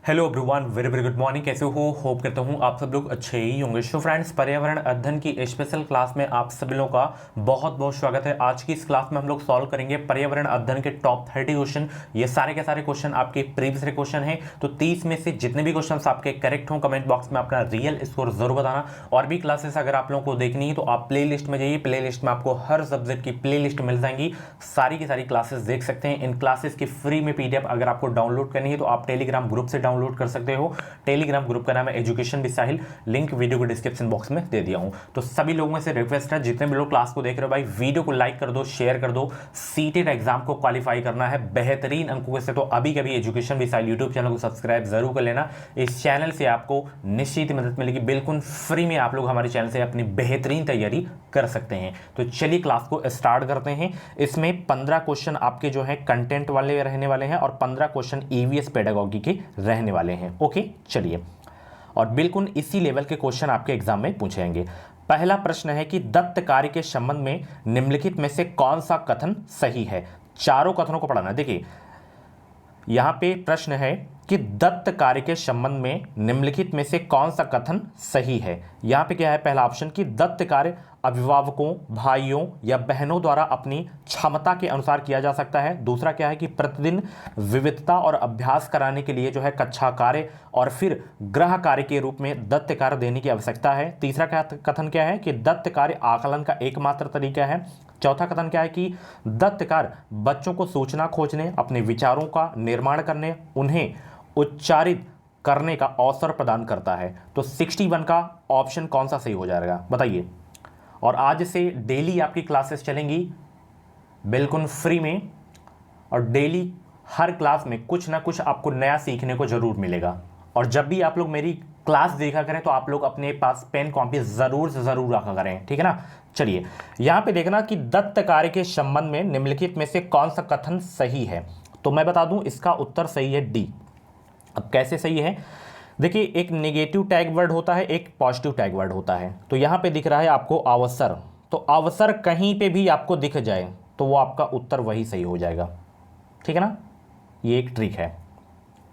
Hello everyone, very very good morning. कैसे हो? Hope करता हूँ आप सब लोग अच्छे ही होंगे। सो फ्रेंड्स, पर्यावरण अध्ययन की स्पेशल क्लास में आप सभी लोगों का बहुत बहुत स्वागत है। आज की इस क्लास में हम लोग सॉल्व करेंगे पर्यावरण अध्ययन के टॉप 30 क्वेश्चन। ये सारे के सारे क्वेश्चन आपके प्रीवियस क्वेश्चन हैं। तो 30 में से जितने भी क्वेश्चन आपके करेक्ट हों, कमेंट बॉक्स में अपना रियल स्कोर जरूर बताना। और भी क्लासेस अगर आप लोगों को देखनी है तो आप प्ले लिस्ट में जाइए। प्ले लिस्ट में आपको हर सब्जेक्ट की प्ले लिस्ट मिल जाएंगी, सारी की सारी क्लासेस देख सकते हैं। इन क्लासेस की फ्री में पीडीएफ अगर आपको डाउनलोड करनी है तो आप टेलीग्राम ग्रुप से डाउनलोड कर सकते हो। टेलीग्राम ग्रुप का नाम है education with Sahil, link video को डिस्क्रिप्शन बॉक्स में दे दिया हूं। तो सभी लोगों से रिक्वेस्ट है, जितने भी लोग क्लास को देख रहे हो भाई, वीडियो को लाइक कर दो, शेयर कर दो। सीटेट एग्जाम को क्वालिफाई करना है बेहतरीन अंकों से, तो अभी कभी education with Sahil YouTube channel को सब्सक्राइब जरूर कर लेना। इस चैनल से आपको निश्चित मदद मिलेगी, बिल्कुल फ्री में आप लोग हमारे चैनल से अपनी बेहतरीन तैयारी कर सकते हैं। तो चलिए क्लास को स्टार्ट करते हैं। इसमें 15 क्वेश्चन आपके जो है कंटेंट वाले रहने वाले हैं और 15 क्वेश्चन ईवीएस पेडागॉजी के रहने वाले हैं। ओके, चलिए। और बिल्कुल इसी लेवल के क्वेश्चन आपके एग्जाम में पूछे जाएंगे। पहला प्रश्न है कि दत्त कार्य के संबंध में निम्नलिखित में से कौन सा कथन सही है। चारों कथनों को पढ़ाना। देखिए यहां पे प्रश्न है कि दत्त कार्य के संबंध में निम्नलिखित में से कौन सा कथन सही है। यहां पे क्या है? पहला ऑप्शन कि दत्त कार्य अभिभावकों, भाइयों या बहनों द्वारा अपनी क्षमता के अनुसार किया जा सकता है। दूसरा क्या है कि प्रतिदिन विविधता और अभ्यास कराने के लिए जो है कक्षा कार्य और फिर गृह कार्य के रूप में दत्त कार्य देने की आवश्यकता है। तीसरा कथन क्या है कि दत्त कार्य आकलन का एकमात्र तरीका है। चौथा कथन क्या है कि दत्त कार्य बच्चों को सूचना खोजने, अपने विचारों का निर्माण करने, उन्हें उच्चारित करने का अवसर प्रदान करता है। तो 61 का ऑप्शन कौन सा सही हो जाएगा बताइए। और आज से डेली आपकी क्लासेस चलेंगी बिल्कुल फ्री में, और डेली हर क्लास में कुछ ना कुछ आपको नया सीखने को जरूर मिलेगा। और जब भी आप लोग मेरी क्लास देखा करें तो आप लोग अपने पास पेन कॉपी जरूर से जरूर रखा करें, ठीक है ना। चलिए यहां पे देखना कि दत्त कार्य के संबंध में निम्नलिखित में से कौन सा कथन सही है। तो मैं बता दूं, इसका उत्तर सही है डी। अब कैसे सही है? देखिए, एक नेगेटिव टैग वर्ड होता है, एक पॉजिटिव टैग वर्ड होता है। तो यहां पे दिख रहा है आपको अवसर, तो अवसर कहीं पे भी आपको दिख जाए तो वो आपका उत्तर वही सही हो जाएगा, ठीक है ना। ये एक ट्रिक है,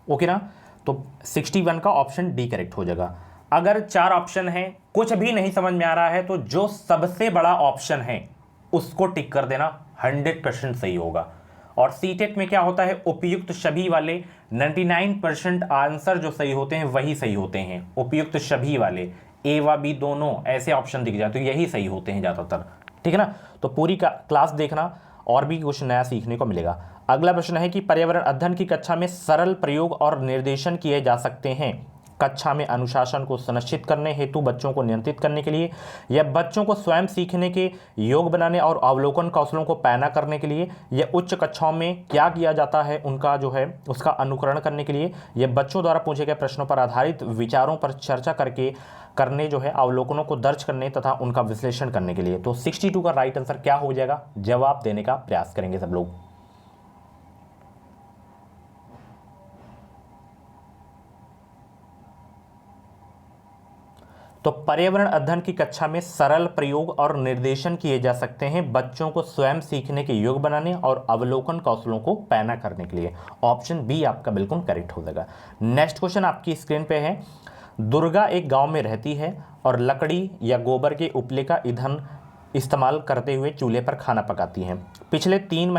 ओके ना। तो 61 का ऑप्शन डी करेक्ट हो जाएगा। अगर 4 ऑप्शन है, कुछ भी नहीं समझ में आ रहा है, तो जो सबसे बड़ा ऑप्शन है उसको टिक कर देना, 100% सही होगा। और सीटेट में क्या होता है, उपयुक्त सभी वाले 99% आंसर जो सही होते हैं वही सही होते हैं। उपयुक्त सभी वाले ए व बी दोनों ऐसे ऑप्शन दिख जाए तो यही सही होते हैं ज़्यादातर, ठीक है ना। तो पूरी का क्लास देखना और भी कुछ नया सीखने को मिलेगा। अगला प्रश्न है कि पर्यावरण अध्ययन की कक्षा में सरल प्रयोग और निर्देशन किए जा सकते हैं। कक्षा में अनुशासन को सुनिश्चित करने हेतु बच्चों को नियंत्रित करने के लिए, या बच्चों को स्वयं सीखने के योग बनाने और अवलोकन कौशलों को पैना करने के लिए, या उच्च कक्षाओं में क्या किया जाता है उनका जो है उसका अनुकरण करने के लिए, या बच्चों द्वारा पूछे गए प्रश्नों पर आधारित विचारों पर चर्चा करने जो है अवलोकनों को दर्ज करने तथा उनका विश्लेषण करने के लिए। तो 62 का राइट आंसर क्या हो जाएगा? जवाब देने का प्रयास करेंगे सब लोग। तो पर्यावरण अध्ययन की कक्षा में सरल प्रयोग और निर्देशन किए जा सकते हैं बच्चों को स्वयं सीखने के योग बनाने और अवलोकन कौशलों को पैना करने के लिए। ऑप्शन बी आपका बिल्कुल करेक्ट हो जाएगा। नेक्स्ट क्वेश्चन आपकी स्क्रीन पे है। दुर्गा एक गांव में रहती है और लकड़ी या गोबर के उपले का ईंधन इस्तेमाल करते हुए चूल्हे पर खाना पकाती हैं। पिछले 3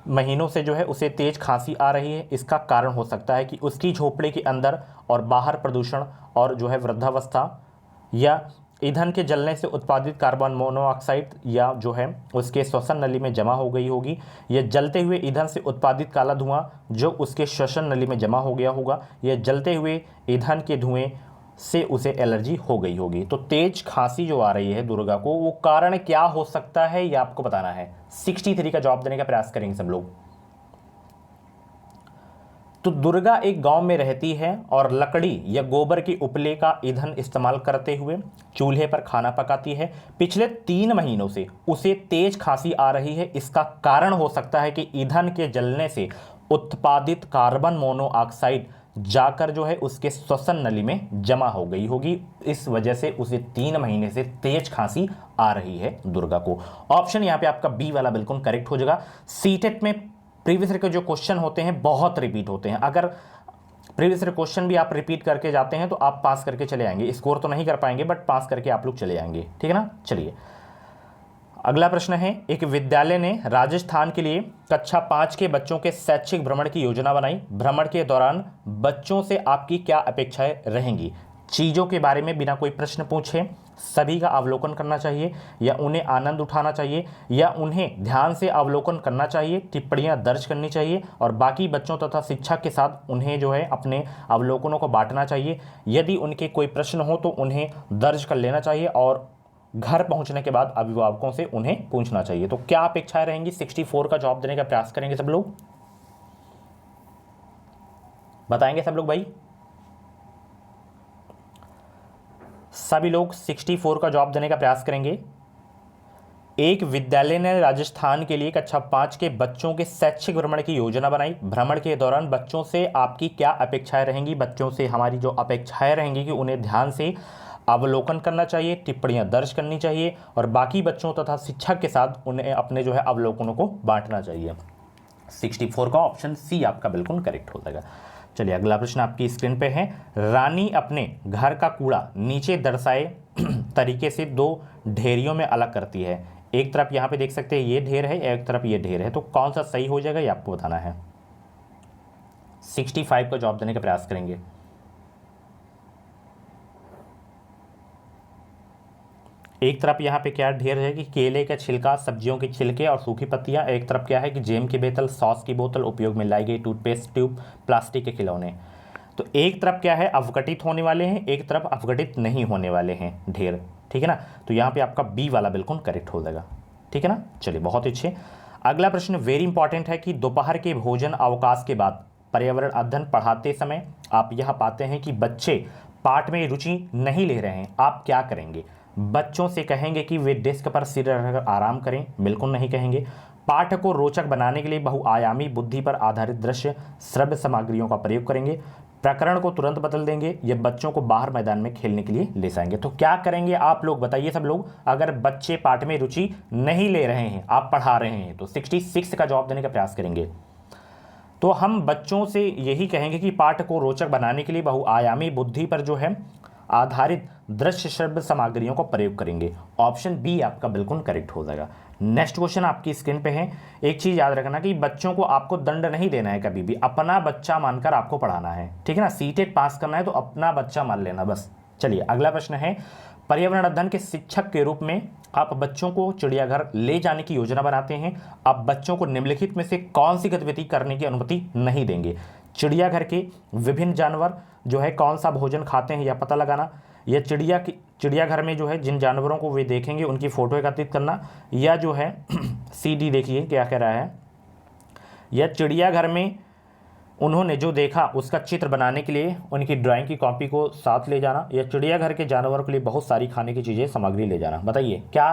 महीनों से जो है उसे तेज खांसी आ रही है। इसका कारण हो सकता है कि उसकी झोपड़ी के अंदर और बाहर प्रदूषण और जो है वृद्धावस्था, या ईंधन के जलने से उत्पादित कार्बन मोनोऑक्साइड या जो है उसके श्वसन नली में जमा हो गई होगी, या जलते हुए ईंधन से उत्पादित काला धुआं जो उसके श्वसन नली में जमा हो गया होगा, या जलते हुए ईंधन के धुएं से उसे एलर्जी हो गई होगी। तो तेज खांसी जो आ रही है दुर्गा को, वो कारण क्या हो सकता है ये आपको बताना है। 63 का जवाब देने का प्रयास करेंगे सब लोग। तो दुर्गा एक गांव में रहती है और लकड़ी या गोबर के उपले का ईंधन इस्तेमाल करते हुए चूल्हे पर खाना पकाती है। पिछले 3 महीनों से उसे तेज खांसी आ रही है। इसका कारण हो सकता है कि ईंधन के जलने से उत्पादित कार्बन मोनोऑक्साइड जाकर जो है उसके श्वसन नली में जमा हो गई होगी। इस वजह से उसे 3 महीने से तेज खांसी आ रही है दुर्गा को। ऑप्शन यहाँ पे आपका बी वाला बिल्कुल करेक्ट हो जाएगा। सीटेट में प्रीवियस के जो क्वेश्चन होते हैं बहुत रिपीट होते हैं। अगर प्रीवियस क्वेश्चन भी आप रिपीट करके जाते हैं तो आप पास करके चले आएंगे, स्कोर तो नहीं कर पाएंगे बट पास करके आप लोग चले आएंगे, ठीक है ना। चलिए अगला प्रश्न है, एक विद्यालय ने राजस्थान के लिए कक्षा 5 के बच्चों के शैक्षिक भ्रमण की योजना बनाई। भ्रमण के दौरान बच्चों से आपकी क्या अपेक्षाएं रहेंगी? चीज़ों के बारे में बिना कोई प्रश्न पूछे सभी का अवलोकन करना चाहिए, या उन्हें आनंद उठाना चाहिए, या उन्हें ध्यान से अवलोकन करना चाहिए, टिप्पणियां दर्ज करनी चाहिए और बाकी बच्चों तथा शिक्षक के साथ उन्हें जो है अपने अवलोकनों को बांटना चाहिए। यदि उनके कोई प्रश्न हो तो उन्हें दर्ज कर लेना चाहिए और घर पहुंचने के बाद अभिभावकों से उन्हें पूछना चाहिए। तो क्या अपेक्षाएं रहेंगी? 64 का जवाब देने का प्रयास करेंगे सब लोग, बताएंगे सब लोग भाई। सभी लोग 64 का जवाब देने का प्रयास करेंगे। एक विद्यालय ने राजस्थान के लिए कक्षा 5 के बच्चों के शैक्षिक भ्रमण की योजना बनाई। भ्रमण के दौरान बच्चों से आपकी क्या अपेक्षाएं रहेंगी? बच्चों से हमारी जो अपेक्षाएं रहेंगी कि उन्हें ध्यान से अवलोकन करना चाहिए, टिप्पणियां दर्ज करनी चाहिए और बाकी बच्चों तथा शिक्षक के साथ उन्हें अपने जो है अवलोकनों को बांटना चाहिए। 64 का ऑप्शन सी आपका बिल्कुल करेक्ट हो जाएगा। चलिए अगला प्रश्न आपकी स्क्रीन पे है। रानी अपने घर का कूड़ा नीचे दर्शाए तरीके से दो ढेरियों में अलग करती है। एक तरफ यहाँ पे देख सकते हैं ये ढेर है, एक तरफ ये ढेर है, तो कौन सा सही हो जाएगा ये आपको बताना है। 65 का जवाब देने का प्रयास करेंगे। एक तरफ यहाँ पे क्या ढेर है कि केले का छिलका, सब्जियों के छिलके और सूखी पत्तियां। एक तरफ क्या है कि जेम की बोतल, सॉस की बोतल, उपयोग में लाई गई टूथपेस्ट ट्यूब, प्लास्टिक के खिलौने। तो एक तरफ क्या है अवघटित होने वाले हैं, एक तरफ अवघटित नहीं होने वाले हैं ढेर, ठीक है ना। तो यहाँ पे आपका बी वाला बिल्कुल करेक्ट हो जाएगा, ठीक है ना। चलिए बहुत अच्छे। अगला प्रश्न वेरी इंपॉर्टेंट है कि दोपहर के भोजन अवकाश के बाद पर्यावरण अध्ययन पढ़ाते समय आप यह पाते हैं कि बच्चे पाठ में रुचि नहीं ले रहे हैं, आप क्या करेंगे? बच्चों से कहेंगे कि वे डेस्क पर सिर रखकर आराम करें? बिल्कुल नहीं कहेंगे। पाठ को रोचक बनाने के लिए बहुआयामी बुद्धि पर आधारित दृश्य श्रव्य सामग्रियों का प्रयोग करेंगे? प्रकरण को तुरंत बदल देंगे या बच्चों को बाहर मैदान में खेलने के लिए ले जाएंगे? तो क्या करेंगे आप लोग बताइए सब लोग, अगर बच्चे पाठ में रुचि नहीं ले रहे हैं, आप पढ़ा रहे हैं, तो 66 का जवाब देने का प्रयास करेंगे। तो हम बच्चों से यही कहेंगे कि पाठ को रोचक बनाने के लिए बहुआयामी बुद्धि पर जो है आधारित दृश्य श्रव्य सामग्रियों का प्रयोग करेंगे। ऑप्शन बी आपका बिल्कुल करेक्ट हो जाएगा। नेक्स्ट क्वेश्चन आपकी स्क्रीन पे है। एक चीज याद रखना कि बच्चों को आपको दंड नहीं देना है, कभी भी अपना बच्चा मानकर आपको पढ़ाना है, ठीक है ना। सीटेट पास करना है तो अपना बच्चा मान लेना बस। चलिए अगला प्रश्न है, पर्यावरण अध्ययन के शिक्षक के रूप में आप बच्चों को चिड़ियाघर ले जाने की योजना बनाते हैं। आप बच्चों को निम्नलिखित में से कौन सी गतिविधि करने की अनुमति नहीं देंगे? चिड़ियाघर के विभिन्न जानवर जो है कौन सा भोजन खाते हैं यह पता लगाना, या चिड़ियाघर में जो है जिन जानवरों को वे देखेंगे उनकी फोटो एकत्रित करना, या जो है CD देखिए क्या कह रहा है, या चिड़ियाघर में उन्होंने जो देखा उसका चित्र बनाने के लिए उनकी ड्राइंग की कॉपी को साथ ले जाना, या चिड़ियाघर के जानवरों के लिए बहुत सारी खाने की चीज़ें सामग्री ले जाना। बताइए क्या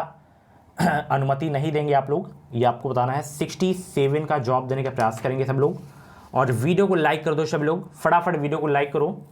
अनुमति नहीं देंगे आप लोग, ये आपको बताना है। 67 का जवाब देने का प्रयास करेंगे सब लोग और वीडियो को लाइक कर दो सब लोग, फटाफट वीडियो को लाइक करो।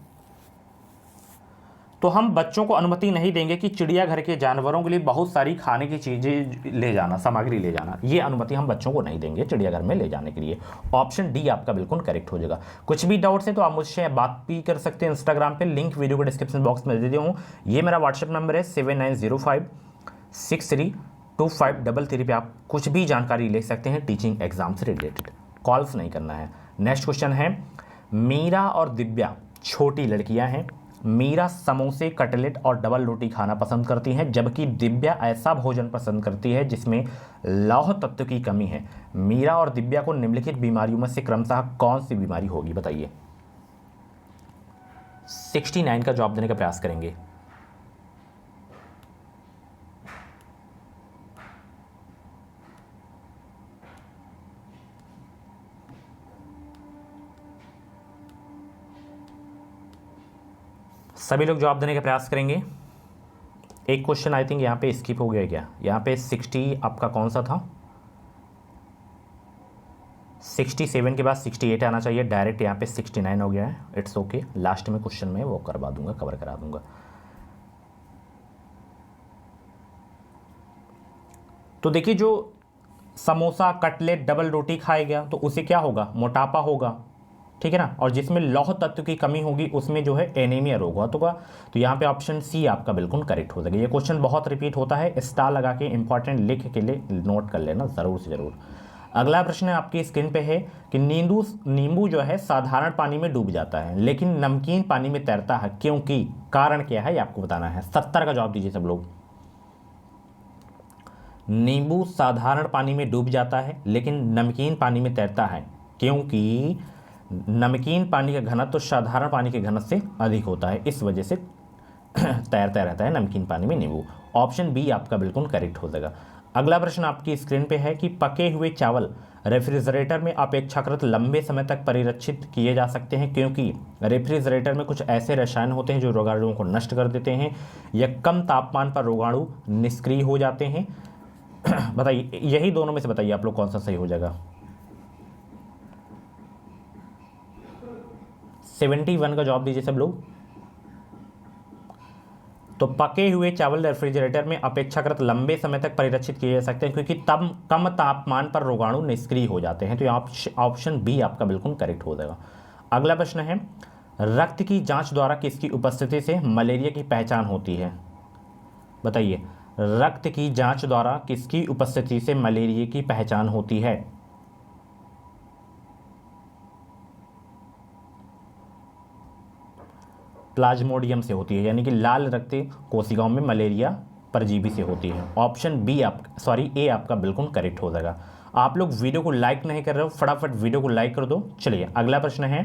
तो हम बच्चों को अनुमति नहीं देंगे कि चिड़ियाघर के जानवरों के लिए बहुत सारी खाने की चीज़ें ले जाना, सामग्री ले जाना, ये अनुमति हम बच्चों को नहीं देंगे चिड़ियाघर में ले जाने के लिए। ऑप्शन डी आपका बिल्कुल करेक्ट हो जाएगा। कुछ भी डाउट्स है तो आप मुझसे बात भी कर सकते हैं इंस्टाग्राम पे, लिंक वीडियो को डिस्क्रिप्शन बॉक्स में दे दिया हूँ। ये मेरा व्हाट्सएप नंबर है 7905632533 पे आप कुछ भी जानकारी ले सकते हैं टीचिंग एग्जाम से रिलेटेड, कॉल्स नहीं करना है। नेक्स्ट क्वेश्चन है, मीरा और दिव्या छोटी लड़कियां हैं। मीरा समोसे, कटलेट और डबल रोटी खाना पसंद करती हैं, जबकि दिव्या ऐसा भोजन पसंद करती है जिसमें लौह तत्व की कमी है। मीरा और दिव्या को निम्नलिखित बीमारियों में से क्रमशः कौन सी बीमारी होगी? बताइए। 69 का जवाब देने का प्रयास करेंगे। सभी लोग जवाब देने का प्रयास करेंगे। एक क्वेश्चन आई थिंक यहाँ पे स्किप हो गया क्या? यहाँ पे 60 आपका कौन सा था? 67 के बाद 68 आना चाहिए, डायरेक्ट यहाँ पे 69 हो गया है। इट्स ओके, लास्ट में क्वेश्चन में वो करवा दूंगा, कवर करा दूंगा। तो देखिए जो समोसा, कटलेट, डबल रोटी खाएगा तो उसे क्या होगा? मोटापा होगा, ठीक है ना, और जिसमें लौह तत्व की कमी होगी उसमें जो है एनीमिया रोग होगा। तो यहाँ पे ऑप्शन सी आपका बिल्कुल करेक्ट हो जाएगा। ये क्वेश्चन बहुत रिपीट होता है, स्टार लगा के इंपॉर्टेंट लिख के लिए नोट कर लेना ज़रूर से ज़रूर। अगला प्रश्न आपकी स्क्रीन पे है कि नींबू जो है साधारण पानी में डूब जाता है लेकिन नमकीन पानी में तैरता है, क्योंकि कारण क्या है ये आपको बताना है। 70 का जवाब दीजिए सब लोग। नींबू साधारण पानी में डूब जाता है लेकिन नमकीन पानी में तैरता है, क्योंकि नमकीन पानी का घनत्व तो साधारण पानी के घनत्व से अधिक होता है, इस वजह से तैरता रहता है नमकीन पानी में नींबू। ऑप्शन बी आपका बिल्कुल करेक्ट हो जाएगा। अगला प्रश्न आपकी स्क्रीन पे है कि पके हुए चावल रेफ्रिजरेटर में अपेक्षाकृत लंबे समय तक परिरक्षित किए जा सकते हैं, क्योंकि रेफ्रिजरेटर में कुछ ऐसे रसायन होते हैं जो रोगाणुओं को नष्ट कर देते हैं या कम तापमान पर रोगाणु निष्क्रिय हो जाते हैं। बताइए, यही दोनों में से बताइए आप लोग कौन सा सही हो जाएगा। 71 का जवाब दीजिए सब लोग। तो पके हुए चावल रेफ्रिजरेटर में अपेक्षाकृत लंबे समय तक परिरक्षित किए जा सकते हैं क्योंकि तब कम तापमान पर रोगाणु निष्क्रिय हो जाते हैं। तो ऑप्शन बी आपका बिल्कुल करेक्ट हो जाएगा। अगला प्रश्न है, रक्त की जांच द्वारा किसकी उपस्थिति से मलेरिया की पहचान होती है। बताइए, रक्त की जांच द्वारा किसकी उपस्थिति से मलेरिया की पहचान होती है। प्लाज्मोडियम से होती है, यानी कि लाल रक्त कोशिकाओं में मलेरिया परजीवी से होती है। ऑप्शन बी ए आपका बिल्कुल करेक्ट हो जाएगा। आप लोग वीडियो को लाइक नहीं कर रहे हो, फटाफट वीडियो को लाइक कर दो। चलिए अगला प्रश्न है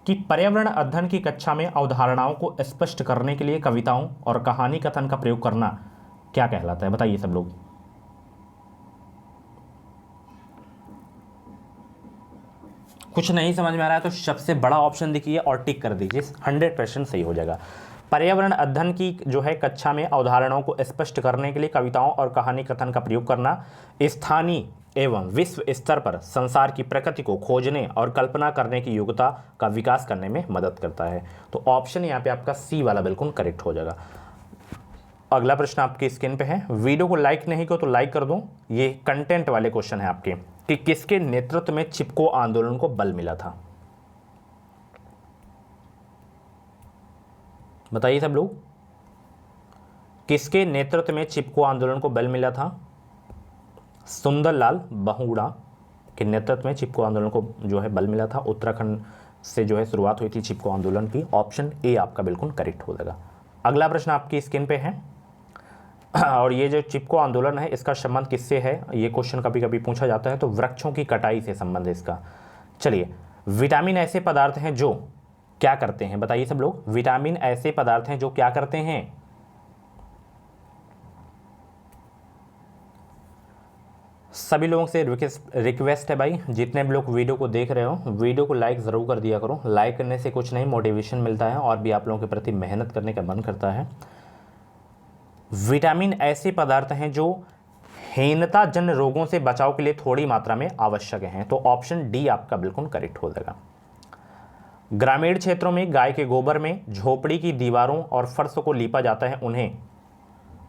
कि पर्यावरण अध्ययन की कक्षा में अवधारणाओं को स्पष्ट करने के लिए कविताओं और कहानी कथन का प्रयोग करना क्या कहलाता है। बताइए सब लोग। कुछ नहीं समझ में आ रहा है तो सबसे बड़ा ऑप्शन देखिए और टिक कर दीजिए, 100% सही हो जाएगा। पर्यावरण अध्ययन की जो है कक्षा में अवधारणाओं को स्पष्ट करने के लिए कविताओं और कहानी कथन का प्रयोग करना स्थानीय एवं विश्व स्तर पर संसार की प्रकृति को खोजने और कल्पना करने की योग्यता का विकास करने में मदद करता है। तो ऑप्शन यहाँ पे आपका सी वाला बिल्कुल करेक्ट हो जाएगा। अगला प्रश्न आपकी स्क्रीन पे है, वीडियो को लाइक नहीं किया तो लाइक कर दो। ये कंटेंट वाले क्वेश्चन है आपके कि किसके नेतृत्व में चिपको आंदोलन को बल मिला था। बताइए सब लोग, किसके नेतृत्व में चिपको आंदोलन को बल मिला था। सुंदरलाल बहुगुणा के नेतृत्व में चिपको आंदोलन को जो है बल मिला था। उत्तराखंड से जो है शुरुआत हुई थी चिपको आंदोलन की। ऑप्शन ए आपका बिल्कुल करेक्ट हो जाएगा। अगला प्रश्न आपकी स्क्रीन पे है और ये जो चिपको आंदोलन है इसका संबंध किससे है, ये क्वेश्चन कभी कभी पूछा जाता है। तो वृक्षों की कटाई से संबंध है इसका। चलिए, विटामिन ऐसे पदार्थ हैं जो क्या करते हैं। बताइए सब लोग, विटामिन ऐसे पदार्थ हैं जो क्या करते हैं। सभी लोगों से रिक्वेस्ट है भाई, जितने भी लोग वीडियो को देख रहे हो वीडियो को लाइक ज़रूर कर दिया करो। लाइक करने से कुछ नहीं, मोटिवेशन मिलता है और भी आप लोगों के प्रति मेहनत करने का मन करता है। विटामिन ऐसे पदार्थ हैं जो हीनता जन्य रोगों से बचाव के लिए थोड़ी मात्रा में आवश्यक हैं। तो ऑप्शन डी आपका बिल्कुल करेक्ट हो जाएगा। ग्रामीण क्षेत्रों में गाय के गोबर में झोपड़ी की दीवारों और फर्श को लीपा जाता है, उन्हें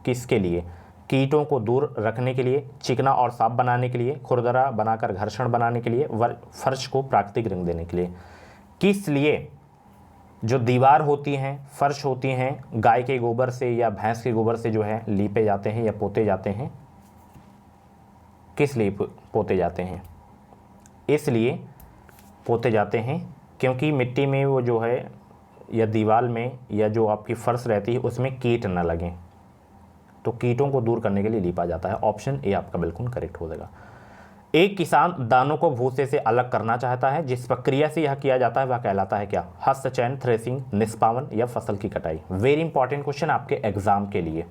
किसके लिए। कीटों को दूर रखने के लिए, चिकना और साफ बनाने के लिए, खुरदरा बनाकर घर्षण बनाने के लिए, फर्श को प्राकृतिक रंग देने के लिए। किस लिए जो दीवार होती हैं, फर्श होती हैं, गाय के गोबर से या भैंस के गोबर से जो है लीपे जाते हैं या पोते जाते हैं। किस लिए पोते जाते हैं। इसलिए पोते जाते हैं क्योंकि मिट्टी में वो जो है या दीवार में या जो आपकी फर्श रहती है उसमें कीट न लगें, तो कीटों को दूर करने के लिए लीपा जाता है। ऑप्शन ए आपका बिल्कुल करेक्ट हो जाएगा। एक किसान दानों को भूसे से अलग करना चाहता है, जिस प्रक्रिया से यह किया जाता है वह कहलाता है क्या। हस्तचयन, थ्रेसिंग, निष्पावन या फसल की कटाई। वेरी इंपॉर्टेंट क्वेश्चन आपके एग्जाम के लिए।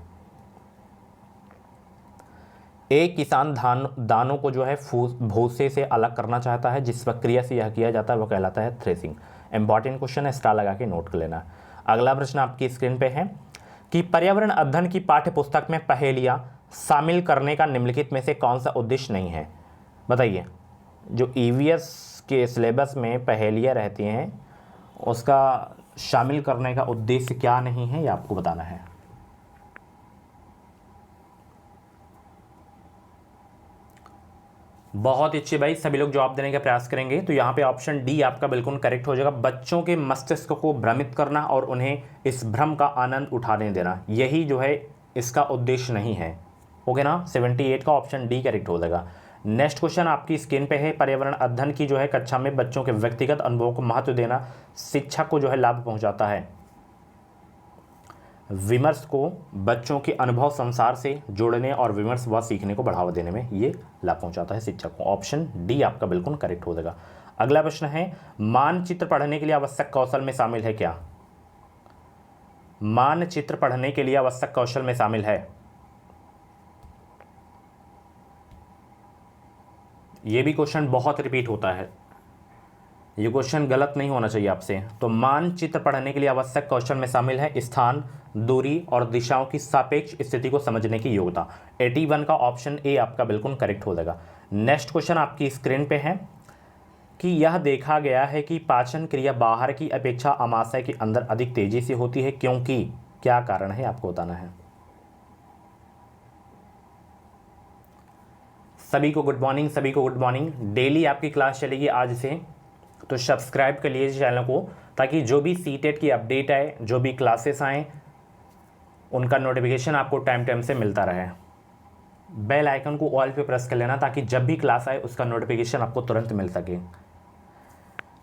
एक किसान दानों को जो है भूसे से अलग करना चाहता है, जिस प्रक्रिया से यह किया जाता है वह कहलाता है थ्रेसिंग। इंपॉर्टेंट क्वेश्चन है, स्टार लगा के नोट कर लेना। अगला प्रश्न आपकी स्क्रीन पे है कि पर्यावरण अध्ययन की पाठ्य पुस्तक में पहेलियां शामिल करने का निम्नलिखित में से कौन सा उद्देश्य नहीं है। बताइए, जो ईवीएस के सिलेबस में पहेलियां रहती हैं उसका शामिल करने का उद्देश्य क्या नहीं है, ये आपको बताना है। बहुत अच्छे भाई, सभी लोग जवाब देने का प्रयास करेंगे। तो यहाँ पे ऑप्शन डी आपका बिल्कुल करेक्ट हो जाएगा। बच्चों के मस्तिष्क को भ्रमित करना और उन्हें इस भ्रम का आनंद उठाने देना, यही जो है इसका उद्देश्य नहीं है। ओके ना, 78 का ऑप्शन डी करेक्ट हो जाएगा। नेक्स्ट क्वेश्चन आपकी स्क्रीन पे है। पर्यावरण अध्ययन की जो है कक्षा में बच्चों के व्यक्तिगत अनुभवों को महत्व देना शिक्षक को जो है लाभ पहुंचाता है। विमर्श को बच्चों के अनुभव संसार से जोड़ने और विमर्श व सीखने को बढ़ावा देने में ये लाभ पहुंचाता है शिक्षक को। ऑप्शन डी आपका बिल्कुल करेक्ट हो जाएगा। अगला प्रश्न है, मानचित्र पढ़ने के लिए आवश्यक कौशल में शामिल है क्या? मानचित्र पढ़ने के लिए आवश्यक कौशल में शामिल है, ये भी क्वेश्चन बहुत रिपीट होता है, ये क्वेश्चन गलत नहीं होना चाहिए आपसे। तो मानचित्र पढ़ने के लिए आवश्यक कौशल में शामिल है स्थान, दूरी और दिशाओं की सापेक्ष स्थिति को समझने की योग्यता। 81 का ऑप्शन ए आपका बिल्कुल करेक्ट हो जाएगा। नेक्स्ट क्वेश्चन आपकी स्क्रीन पे है कि यह देखा गया है कि पाचन क्रिया बाहर की अपेक्षा आमाशय के अंदर अधिक तेजी से होती है, क्योंकि क्या कारण है आपको बताना है। सभी को गुड मॉर्निंग, सभी को गुड मॉर्निंग। डेली आपकी क्लास चलेगी आज से, तो सब्सक्राइब कर लीजिए चैनल को, ताकि जो भी सीटेट की अपडेट आए, जो भी क्लासेस आएँ, उनका नोटिफिकेशन आपको टाइम टाइम से मिलता रहे। बेल आइकन को ऑल पे प्रेस कर लेना, ताकि जब भी क्लास आए उसका नोटिफिकेशन आपको तुरंत मिल सके।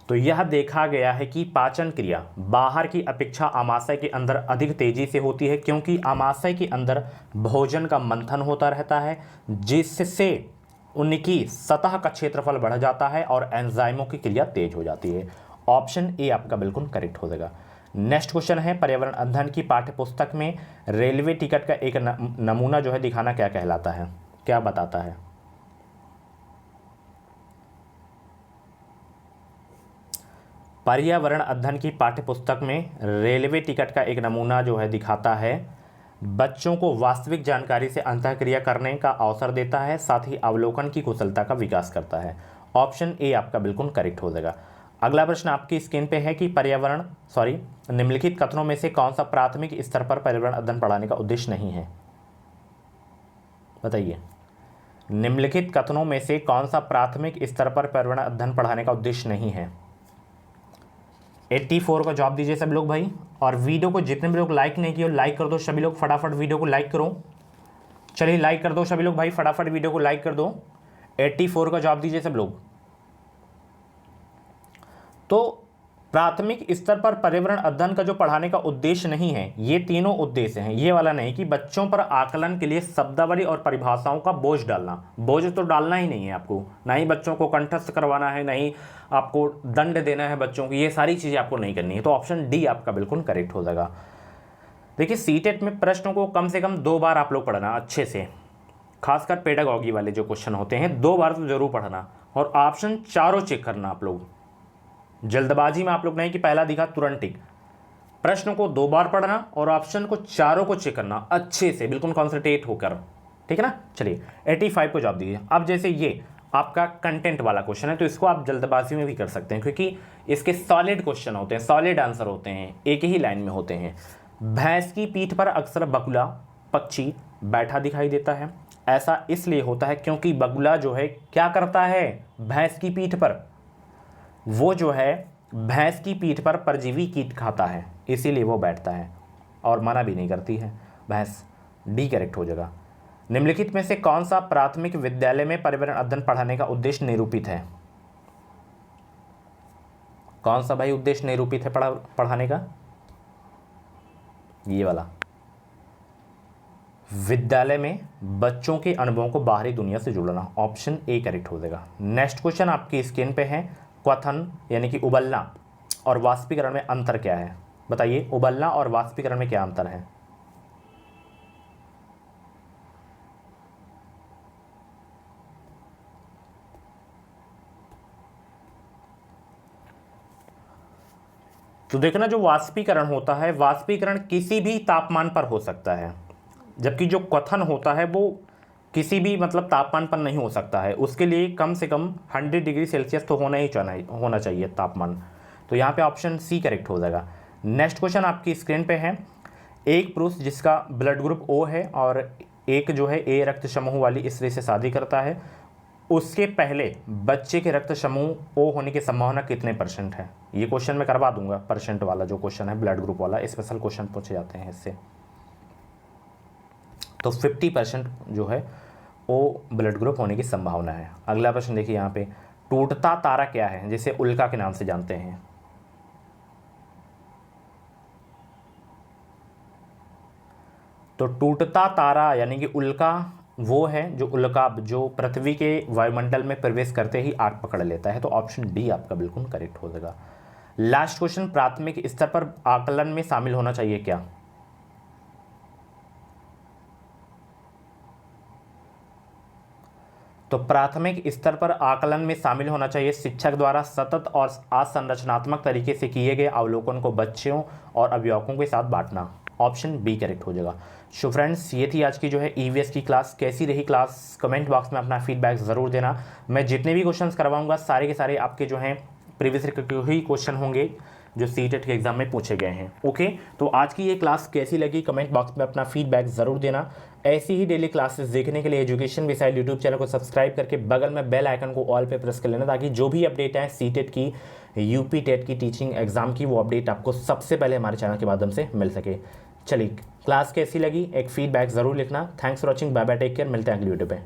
तो यह देखा गया है कि पाचन क्रिया बाहर की अपेक्षा आमाशय के अंदर अधिक तेजी से होती है, क्योंकि आमाशय के अंदर भोजन का मंथन होता रहता है, जिससे उनकी सतह का क्षेत्रफल बढ़ जाता है और एंजाइमों की क्रिया तेज हो जाती है। ऑप्शन ए आपका बिल्कुल करेक्ट हो जाएगा। नेक्स्ट क्वेश्चन है, पर्यावरण अध्ययन की पाठ्यपुस्तक में रेलवे टिकट का एक नमूना जो है दिखाना क्या कहलाता है, क्या बताता है? पर्यावरण अध्ययन की पाठ्यपुस्तक में रेलवे टिकट का एक नमूना जो है दिखाता है, बच्चों को वास्तविक जानकारी से अंतःक्रिया करने का अवसर देता है, साथ ही अवलोकन की कुशलता का विकास करता है। ऑप्शन ए आपका बिल्कुल करेक्ट हो जाएगा। अगला प्रश्न आपकी स्क्रीन पे है कि निम्नलिखित कथनों में से कौन सा प्राथमिक स्तर पर पर्यावरण अध्ययन पढ़ाने का उद्देश्य नहीं है? बताइए, निम्नलिखित कथनों में से कौन सा प्राथमिक स्तर पर पर्यावरण अध्ययन पढ़ाने का उद्देश्य नहीं है? 84 का जवाब दीजिए सब लोग भाई। और वीडियो को जितने भी लोग लाइक नहीं किए लाइक कर दो सभी लोग, फटाफट वीडियो को लाइक करो। चलिए लाइक कर दो सभी लोग भाई, फटाफट वीडियो को लाइक कर दो। 84 का जवाब दीजिए सब लोग। तो प्राथमिक स्तर पर पर्यावरण अध्ययन का जो पढ़ाने का उद्देश्य नहीं है, ये तीनों उद्देश्य हैं। ये वाला नहीं कि बच्चों पर आकलन के लिए शब्दावली और परिभाषाओं का बोझ डालना, बोझ तो डालना ही नहीं है आपको, ना ही बच्चों को कंठस्थ करवाना है, नहीं आपको दंड देना है बच्चों को, ये सारी चीज़ें आपको नहीं करनी है। तो ऑप्शन डी आपका बिल्कुल करेक्ट हो जाएगा। देखिए सीटेट में प्रश्नों को कम से कम 2 बार आप लोग पढ़ना अच्छे से, खासकर पेडागॉगी वाले जो क्वेश्चन होते हैं 2 बार तो जरूर पढ़ना, और ऑप्शन चारों चेक करना आप लोग। जल्दबाजी में आप लोग नहीं कि पहला दिखा तुरंत टिक, प्रश्न को 2 बार पढ़ना और ऑप्शन को चारों को चेक करना अच्छे से, बिल्कुल कॉन्सेंट्रेट होकर, ठीक है ना। चलिए 85 को जवाब दीजिए। अब जैसे ये आपका कंटेंट वाला क्वेश्चन है, तो इसको आप जल्दबाजी में भी कर सकते हैं, क्योंकि इसके सॉलिड क्वेश्चन होते हैं, सॉलिड आंसर होते हैं, एक ही लाइन में होते हैं। भैंस की पीठ पर अक्सर बगुला पक्षी बैठा दिखाई देता है। ऐसा इसलिए होता है क्योंकि बगुला जो है क्या करता है, भैंस की पीठ पर, वो जो है भैंस की पीठ पर परजीवी कीट खाता है, इसीलिए वो बैठता है और मना भी नहीं करती है भैंस। डी करेक्ट हो जाएगा। निम्नलिखित में से कौन सा प्राथमिक विद्यालय में पर्यावरण अध्ययन पढ़ाने का उद्देश्य निरूपित है? कौन सा भाई उद्देश्य निरूपित है पढ़ाने का? ये वाला, विद्यालय में बच्चों के अनुभवों को बाहरी दुनिया से जोड़ना। ऑप्शन ए करेक्ट हो जाएगा। नेक्स्ट क्वेश्चन आपकी स्क्रीन पे है, क्वथन यानी कि उबलना और वाष्पीकरण में अंतर क्या है? बताइए, उबलना और वाष्पीकरण में क्या अंतर है? तो देखना, जो वाष्पीकरण होता है, वाष्पीकरण किसी भी तापमान पर हो सकता है, जबकि जो क्वथन होता है वो किसी भी मतलब तापमान पर नहीं हो सकता है। उसके लिए कम से कम 100 डिग्री सेल्सियस तो होना चाहिए तापमान। तो यहाँ पे ऑप्शन सी करेक्ट हो जाएगा। नेक्स्ट क्वेश्चन आपकी स्क्रीन पे है, एक पुरुष जिसका ब्लड ग्रुप ओ है और एक जो है ए रक्त समूह वाली स्त्री से शादी करता है, उसके पहले बच्चे के रक्त समूह ओ होने की संभावना कितने % है? ये क्वेश्चन मैं करवा दूंगा, परसेंट वाला जो क्वेश्चन है, ब्लड ग्रुप वाला स्पेशल क्वेश्चन पूछे जाते हैं इससे। तो 50% जो है ओ ब्लड ग्रुप होने की संभावना है। अगला प्रश्न देखिए यहाँ पे, टूटता तारा क्या है जिसे उल्का के नाम से जानते हैं? तो टूटता तारा यानी कि उल्का वो है जो उल्का जो पृथ्वी के वायुमंडल में प्रवेश करते ही आग पकड़ लेता है। तो ऑप्शन डी आपका बिल्कुल करेक्ट हो जाएगा। लास्ट क्वेश्चन, प्राथमिक स्तर पर आकलन में शामिल होना चाहिए क्या? तो प्राथमिक स्तर पर आकलन में शामिल होना चाहिए शिक्षक द्वारा सतत और असंरचनात्मक तरीके से किए गए अवलोकन को बच्चों और अभिभावकों के साथ बांटना। ऑप्शन बी करेक्ट हो जाएगा। सो फ्रेंड्स, ये थी आज की जो है ईवीएस की क्लास। कैसी रही क्लास कमेंट बॉक्स में अपना फीडबैक ज़रूर देना। मैं जितने भी क्वेश्चंस करवाऊंगा सारे के सारे आपके जो हैं प्रीवियस के ही क्वेश्चन होंगे जो सीटेट के एग्जाम में पूछे गए हैं। ओके, तो आज की ये क्लास कैसी लगी कमेंट बॉक्स में अपना फीडबैक ज़रूर देना। ऐसी ही डेली क्लासेस देखने के लिए एजुकेशन मिसाइल यूट्यूब चैनल को सब्सक्राइब करके बगल में बेल आइकन को ऑल पे प्रेस कर लेना, ताकि जो भी अपडेट है सीटेट की, यूपी टेट की, टीचिंग एग्जाम की, वो अपडेट आपको सबसे पहले हमारे चैनल के माध्यम से मिल सके। चलिए, क्लास कैसी लगी एक फीडबैक ज़रूर लिखना। Thanks for watching, bye bye, take care, मिलते हैं अगली वीडियो पे।